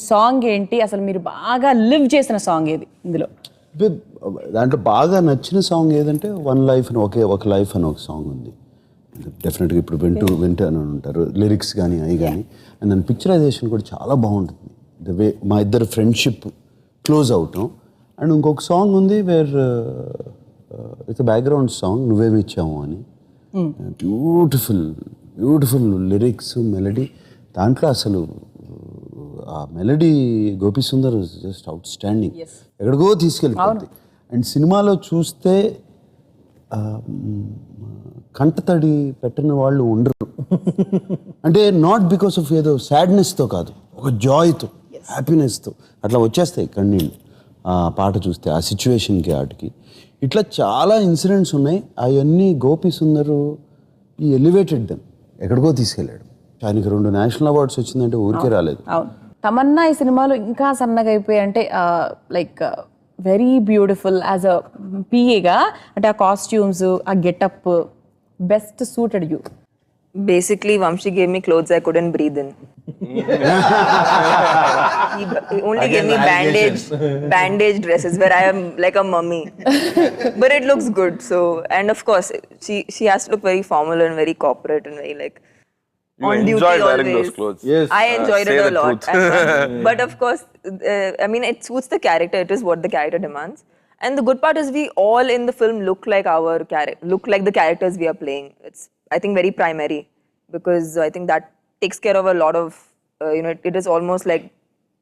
సాంగ్ ఏంటి, అసలు మీరు బాగా లివ్ చేసిన సాంగ్ ఏది ఇందులో? దాంట్లో బాగా నచ్చిన సాంగ్ ఏదంటే వన్ లైఫ్ అని ఒక లైఫ్ అని ఒక సాంగ్ ఉంది. డెఫినెట్గా ఇప్పుడు వింటూ అని ఉంటారు లిరిక్స్ కానీ అవి కానీ. అండ్ దాని పిక్చరైజేషన్ కూడా చాలా బాగుంటుంది. ద వే మా ఇద్దరు ఫ్రెండ్షిప్ క్లోజ్ అవటం. అండ్ ఇంకొక సాంగ్ ఉంది వేర్ ఇట్స్ బ్యాక్గ్రౌండ్ సాంగ్ నువ్వేమిచ్చాము అని. Beautiful lyrics, melody. దాంట్లో అసలు ఆ melody Gopi Sundar just out standing, ఎక్కడికో తీసుకెళ్ళిపోతుంది. అండ్ సినిమాలో చూస్తే కంటతడి పెట్టిన వాళ్ళు ఉండరు. అంటే నాట్ బికాస్ ఆఫ్ ఏదో సాడ్నెస్తో కాదు, ఒక జాయ్తో, హ్యాపీనెస్తో అట్లా వచ్చేస్తాయి కన్నీళ్ళు ఆ పాట చూస్తే, ఆ సిచ్యువేషన్కి వాటికి. ఇట్లా చాలా ఇన్సిడెంట్స్ ఉన్నాయి. అవన్నీ గోపి సుందరు ఈ ఎలివేటెడ్ దెమ్, ఎక్కడికో తీసుకెళ్ళాడు. ఆయనకి 2 నేషనల్ అవార్డ్స్ వచ్చిందంటే ఊరికే రాలేదు. అవును. తమన్నా ఈ సినిమాలో ఇంకా సన్నగా అయిపోయి అంటే like very beautiful as a పిఏగా, అంటే ఆ కాస్ట్యూమ్స్, ఆ getup best suited you. Basically, Vamshi gave me clothes I couldn't breathe in. He only gave me bandage dresses where I am like a mummy. But it looks good. So, and of course, she has to look very formal and very corporate and very like You on duty enjoyed wearing always. those clothes. Yes. I enjoyed Say it a the lot. truth. But of course, I mean, it suits the character. It is what the character demands. And the good part is we all in the film look like the characters we are playing. It's, I think, very primary, because I think that takes care of a lot of, it is almost like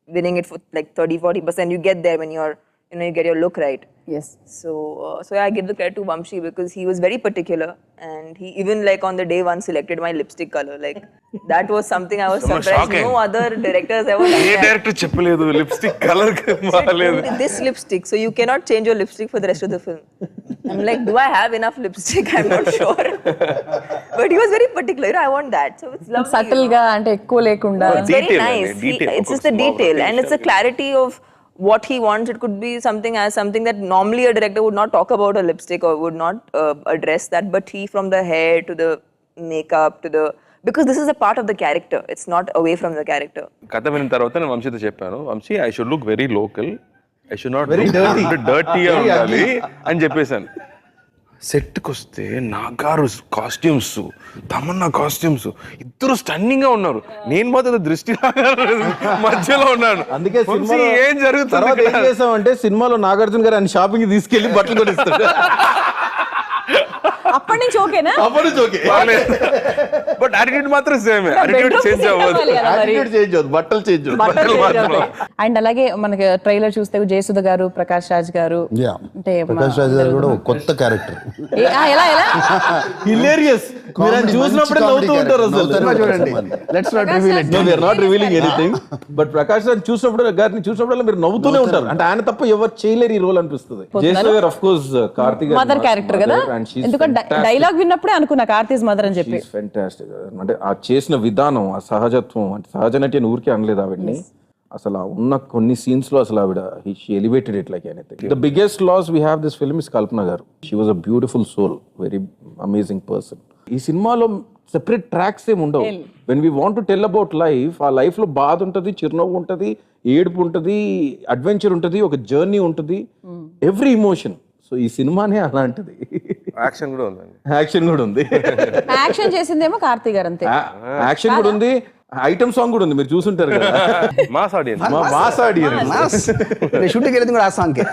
winning it for like 30-40%. You get there when you get your look right. Yes. So I give the credit to Vamshi because he was very particular, and he even like on the day one selected my lipstick color. Like that was something I was surprised. shocking. No other directors ever done A that. Director చెప్పలేదు lipstick colour బాగాలేదు. This lipstick, so you cannot change your lipstick for the rest of the film. I'm like, do I have enough lipstick? I'm not sure. But he was very particular. I want that. So it's lovely. Subtle గా అంటే ఎక్కువ లేకుండా. It's very Detail, nice. detail. It's just the detail, and it's the clarity of what he wants. It could be something that normally a director would not talk about a lipstick or would not address that, but he, from the hair to the makeup to the, because this is a part of the character, it's not away from the character. కథ విన్న తర్వాత నేను వంశీతో చెప్పాను, Vamsi I should look very local, I should not Very dirty. డర్టీగా ఉండాలి అని చెప్పేశాను. సెట్కి వస్తే నాగారు కాస్ట్యూమ్స్, తమన్నా కాస్ట్యూమ్స్ ఇద్దరు స్టన్నింగ్ గా ఉన్నారు. నేను మాత్రం దృష్టి మధ్యలో ఉన్నాను. అందుకే వంశీ, ఏం జరుగుతుంది తర్వాత ఏం ఇక్కడ? చేసామంటే సినిమాలో నాగార్జున గారు ఆయన షాపింగ్ తీసుకెళ్లి బట్టలు కొనిస్తాడు. అప్పటి నుంచి ఓకేనా? అప్పటి నుంచి ఓకే, బట్ యాటిట్యూడ్ మాత్రం సేమ్, యాటిట్యూడ్ చేంజ్ అవ్వదు. యాటిట్యూడ్ చేంజ్ అవుతుంది, బట్టలు చేంజ్ అవుతుంది. అండ్ అలాగే మనకి ట్రైలర్ చూస్తే జయసుధ గారు, ప్రకాష్ రాజ్ గారు, యా, అంటే ప్రకాష్ రాజ్ గారు కూడా ఒక కొత్త క్యారెక్టర్. ఎలా హిలేరియస్. మీరు ఆయన చూసినప్పుడే నవ్వుతూ ఉంటారు అసలు. చూడండి, let's not reveal it. No, we are not revealing anything. But Prakash Raj గారిని చూసినప్పుడు మీరు నవ్వుతూనే ఉంటారు. అంటే ఆయన తప్ప ఎవరు చేయలేరు ఈ రోల్ అనిపిస్తుంది. జయసుధ గారు of course Karthik mother character కదా, ఎందుకంటే డైలాగ్ విన్నప్పుడే అనుకున్నా కార్తీస్ మదర్ అని చెప్పి. ఫెంటాస్టిక్. అంటే ఆ చేసిన విధానం, ఆ సహజత్వం, అంటే సహజ నటి అని ఊరికే అనలేదు ఆవిడ్ని. అసలు ఆ ఉన్న కొన్ని సీన్స్ లో అసలు ఆవిడ she elevated it like anything. The biggest loss we have this film is Kalpana garu. She was a beautiful soul, very amazing person. ఈ సినిమాలో సెపరేట్ ట్రాక్స్ ఏమి ఉండవు. When we want to tell about life, ఆ life లో బాధ ఉంటుంది, చిరునవ్వు ఉంటుంది, ఏడుపు ఉంటుంది, అడ్వెంచర్ ఉంటుంది, ఒక జర్నీ ఉంటుంది, ఎవ్రీ ఇమోషన్. సో ఈ సినిమానే అలాంటిది. యాక్షన్ కూడా ఉందండి. యాక్షన్ కూడా ఉంది, యాక్షన్ చేసిందేమో కార్తీ గారు అంతే. యాక్షన్ కూడా ఉంది, ఐటమ్ సాంగ్ కూడా ఉంది, మీరు చూసుంటారు కదా. Mass audience. Mass audience. Shooting వెళ్ళింది కూడా ఆ సాంగ్కే.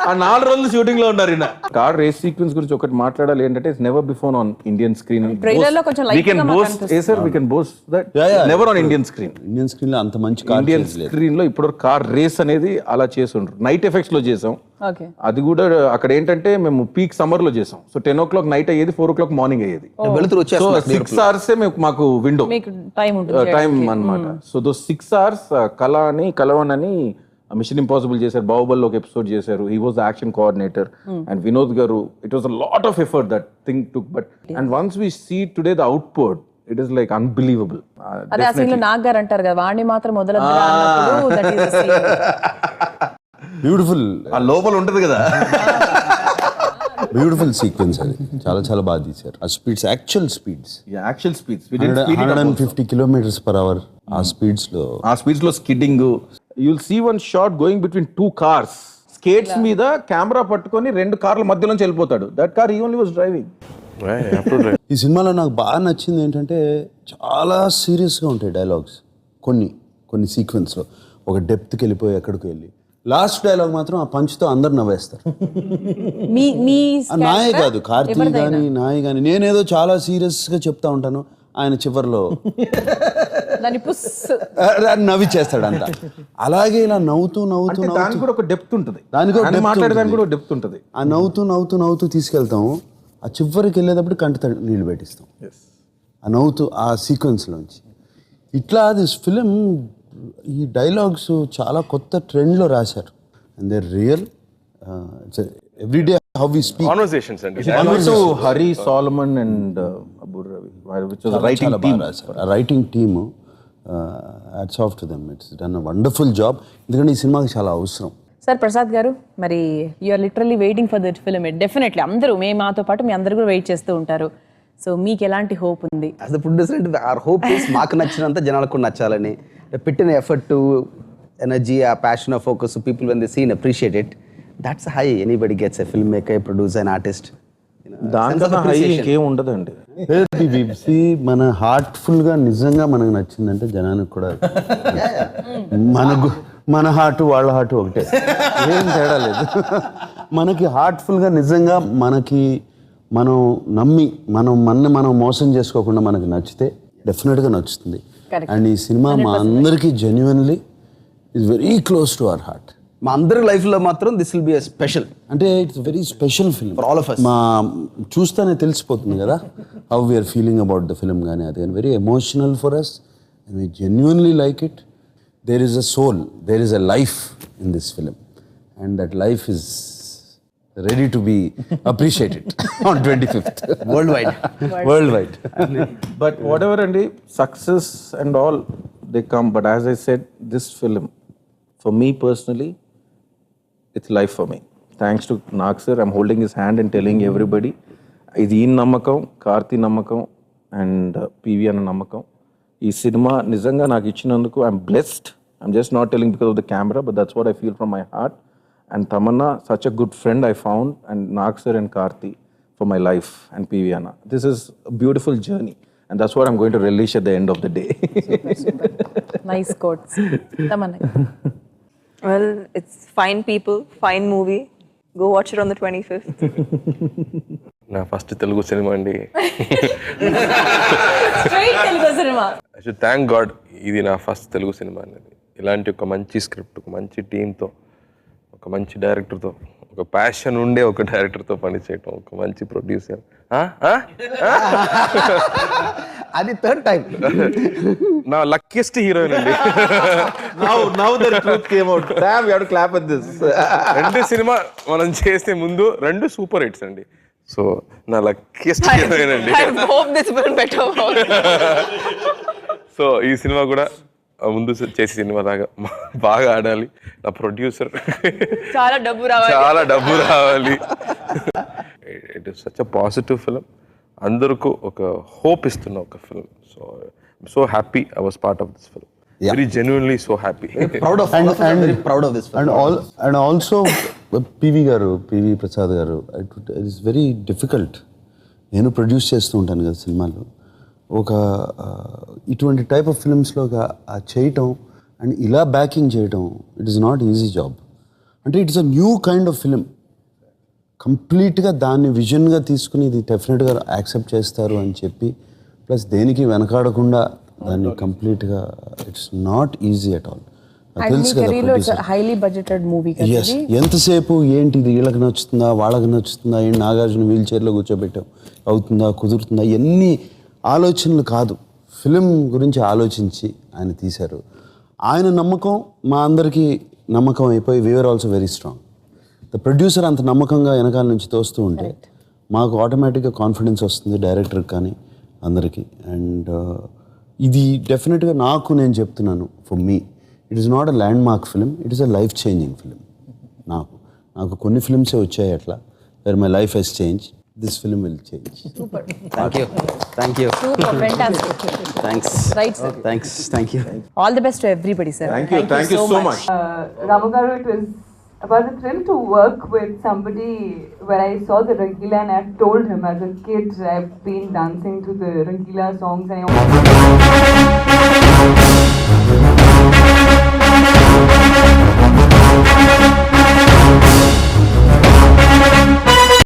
ఆ 4 రోజులు షూటింగ్ లో ఉన్నారు. కార్ రేస్ సీక్వెన్స్ గురించి ఒకటి మాట్లాడాలి ఏంటంటే, it's never before on Indian screen. Trailer లో కొంచెం లైట్ గా మాకు అనిపిస్తుంది. we can boast that never on Indian screen. Indian screen లో అంత మంచి కార్ ఇండియన్ స్క్రీన్ లో ఇప్పుడు కార్ రేస్ అనేది అలా చేస్తుండ్రు. నైట్ ఎఫెక్ట్స్ లో చేసాం. ఓకే. అది కూడా అక్కడ ఏంటంటే మేము పీక్ సమ్మర్ లో చేసాం. సో 10 o'clock నైట్ అయ్యేది, 4 o'clock మార్నింగ్ అయ్యేది. వెలుతురు సో వచ్చేస్తుంది. 6 hours మాకు విండో మీకు టైం ఉంటుంది. టైం అన్నమాట. సో దో 6 hours కలవన్ అని మిషన్ ఇంపాసిబుల్ చేశారు, బాహుబలిలో ఒక ఎపిసోడ్ చేశారు. He was the action coordinator. And Vinod garu, it was a lot of effort that thing took. But and once we see today the output, it is like unbelievable. అదే ఆ scene లో నాగ్ గారు అంటారు కదా, వాణ్ణి మాత్రం మొదలద్దురా అన్నప్పుడు that is the scene. Beautiful, ఆ లోపల ఉంటుంది కదా. బ్యూటిఫుల్ సీక్వెన్స్ అది. చాలా చాలా బాగా తీశారు. ఆ speeds, actual speeds, actual speeds 150 km/h ఆ స్పీడ్స్ లో, ఆ స్పీడ్స్ లో skidding. You'll see one shot going between 2 cars. Skates మీద కెమెరా పట్టుకొని 2 కార్ల మధ్యలోంచి వెళ్ళిపోతాడు. That car he only was driving. ఈ సినిమాలో నాకు బాగా నచ్చింది ఏంటంటే, చాలా సీరియస్గా ఉంటాయి డైలాగ్స్. కొన్ని సీక్వెన్స్లో ఒక డెప్త్కి వెళ్ళిపోయి ఎక్కడికి వెళ్ళి, లాస్ట్ డైలాగ్ మాత్రం ఆ పంచ్తో అందరు నవ్వేస్తారు. మీ నాయే కాదు, కార్తీ కానీ నాయే కానీ. నేనేదో చాలా సీరియస్గా చెప్తా ఉంటాను, ఆయన చివరిలో దాని పుస్ నవ్వి చేస్తాడు అంత. అలాగే ఇలా నవ్వుతూ దానికి కూడా ఒక డెప్త్ ఉంటుంది, దానికి ఒక మాట్లాడేదానికి కూడా డెప్త్ ఉంటుంది. ఆ నవ్వుతూ తీసుకెళ్తాము. ఆ చివరికి వెళ్ళేటప్పుడు కంటి నీళ్ళు పెట్టిస్తాం ఆ నవ్వుతూ, ఆ సీక్వెన్స్లోంచి. ఇట్లా దిస్ ఫిలిం, ఈ డైలాగ్స్ చాలా కొత్త ట్రెండ్లో రాశారు. And they real everyday how we speak conversations అండి. Hari Salomon and Abburi Ravi, which was a writing team. Writing team, hats off to them. It's done a wonderful job. ఎందుకంటే ఈ సినిమాకి చాలా అవసరం. సార్ ప్రసాద్ గారు, మరి you're literally waiting for that film. Definitely అందరూ, మాతో పాటు మీ అందరు కూడా వెయిట్ చేస్తూ ఉంటారు. సో మీకు ఎలాంటి హోప్ ఉంది? As the producer, our hope is మాకు నచ్చినంత జనాలకు కూడా నచ్చాలని. పెట్టిన ఎఫర్ట్, ఎనర్జీ, ఆ ప్యాషన్, ఆ focus, people when they seen appreciate it. That's high anybody gets a filmmaker, producer and artist. దానికన్నా హై ఇంకేం ఉండదండి. మన హార్ట్ఫుల్ గా నిజంగా మనకు నచ్చిందంటే జనానికి కూడా మన హార్ట్ వాళ్ళ హార్ట్ ఒకటే, ఏం తేడా లేదు. మనకి హార్ట్ఫుల్ గా నిజంగా మనం నమ్మి మనం మోసం చేసుకోకుండా మనకి నచ్చితే డెఫినెట్ గా నచ్చుతుంది. అండ్ ఈ సినిమా మా అందరికీ genuinely is very close to our heart. మా అందరి లైఫ్ లో మాత్రం this will be a special, అంటే it's very special film for all of us. మా చూస్తేనే తెలిసిపోతుంది కదా how we're feeling about the film. కానీ అది కానీ very emotional for us and we genuinely like it. There is a soul, there is a life in this film and that life is ready to be appreciated on 25th worldwide. But whatever and success and all they come, but as I said, this film for me personally, it's life for me. Thanks to Nag sir, I'm holding his hand and telling everybody, ఇది ఈ నమ్మకం, కార్తీ నమ్మకం and PV అన్న నమ్మకం. ఈ cinema నిజంగా నాకు ఇచ్చినందుకు I'm blessed. I'm just not telling because of the camera, but that's what I feel from my heart. And Tamanna, such a good friend I found, and Nag sir and Karthi for my life, and PV Anna. This is a beautiful journey, and that's what I'm going to relish at the end of the day. Super. Nice quotes. Tamanna. Well, it's fine people, fine movie. Go watch it on the 25th. నా first Telugu cinema అండి. Straight Telugu cinema. I should thank God, ఇది నా first Telugu cinema అనేది. ఇలాంటి ఒక మంచి script, ఒక మంచి టీంతో, ఒక మంచి డైరెక్టర్తో, ఒక ప్యాషన్ ఉండే ఒక డైరెక్టర్తో పనిచేయటం, ఒక మంచి ప్రొడ్యూసర్. అది థర్డ్ టైం నా లక్కీయెస్ట్ హీరోయిన్ అండి. Now the truth came out. Damn, we have to clap at this. 2 cinema మనం చేసే ముందు 2 సూపర్ హిట్స్ అండి. సో నా లక్కీయెస్ట్ హీరోయిన్ అండి. I hope this will better. So ఈ సినిమా కూడా ముందు చేసే సినిమా దాకా బాగా ఆడాలి. నా ప్రొడ్యూసర్ చాలా డబ్బు రావాలి. చాలా డబ్బు రావాలి. It is such a positive film. అందరికీ ఒక హోప్ ఇస్తున్న ఒక film. So happy I was part of this film. Very genuinely so happy. Proud of very proud of this and also PV Prasad గారు, ఇట్ ఈస్ వెరీ డిఫికల్ట్. నేను produce చేస్తూ ఉంటాను కదా సినిమాలు. ఒక ఇటువంటి టైప్ ఆఫ్ ఫిల్మ్స్లో చేయటం అండ్ ఇలా బ్యాకింగ్ చేయటం, it is not easy job. అంటే it's a new kind of film. కంప్లీట్గా దాన్ని విజన్గా తీసుకుని ఇది డెఫినెట్గా యాక్సెప్ట్ చేస్తారు అని చెప్పి, ప్లస్ దేనికి వెనకాడకుండా దాన్ని కంప్లీట్గా, it's not easy at all. తెలుసు కదా హైలీ బడ్జెటెడ్ మూవీ. ఎస్, ఎంతసేపు ఏంటిది, వీళ్ళకి నచ్చుతుందా వాళ్ళకి నచ్చుతుందా, ఏంటి నాగార్జున వీల్ చైర్లో కూర్చోబెట్టాం, అవుతుందా కుదురుతుందా, ఎన్ని ఆలోచనలు కాదు, ఫిలిం గురించి ఆలోచించి ఆయన తీశారు. ఆయన నమ్మకం మా అందరికీ నమ్మకం అయిపోయి we are also very strong. The producer అంత నమ్మకంగా వెనకాల నుంచి తోస్తూ ఉంటే మాకు ఆటోమేటిక్గా కాన్ఫిడెన్స్ వస్తుంది, డైరెక్టర్కి కానీ అందరికీ. అండ్ ఇది డెఫినెట్గా నాకు నేను చెప్తున్నాను, for me it is not a landmark film, it is a life changing film. నాకు కొన్ని ఫిలిమ్సే వచ్చాయి అట్లా, where my life has change. This film will change. Super. Thank you. Super, fantastic. Thanks. Right, sir. Thank you. All the best to everybody, sir. Thank you so much. Ramu garu, it was about a thrill to work with somebody where I saw the Rangila and I've told him as a kid I've been dancing to the Rangila songs and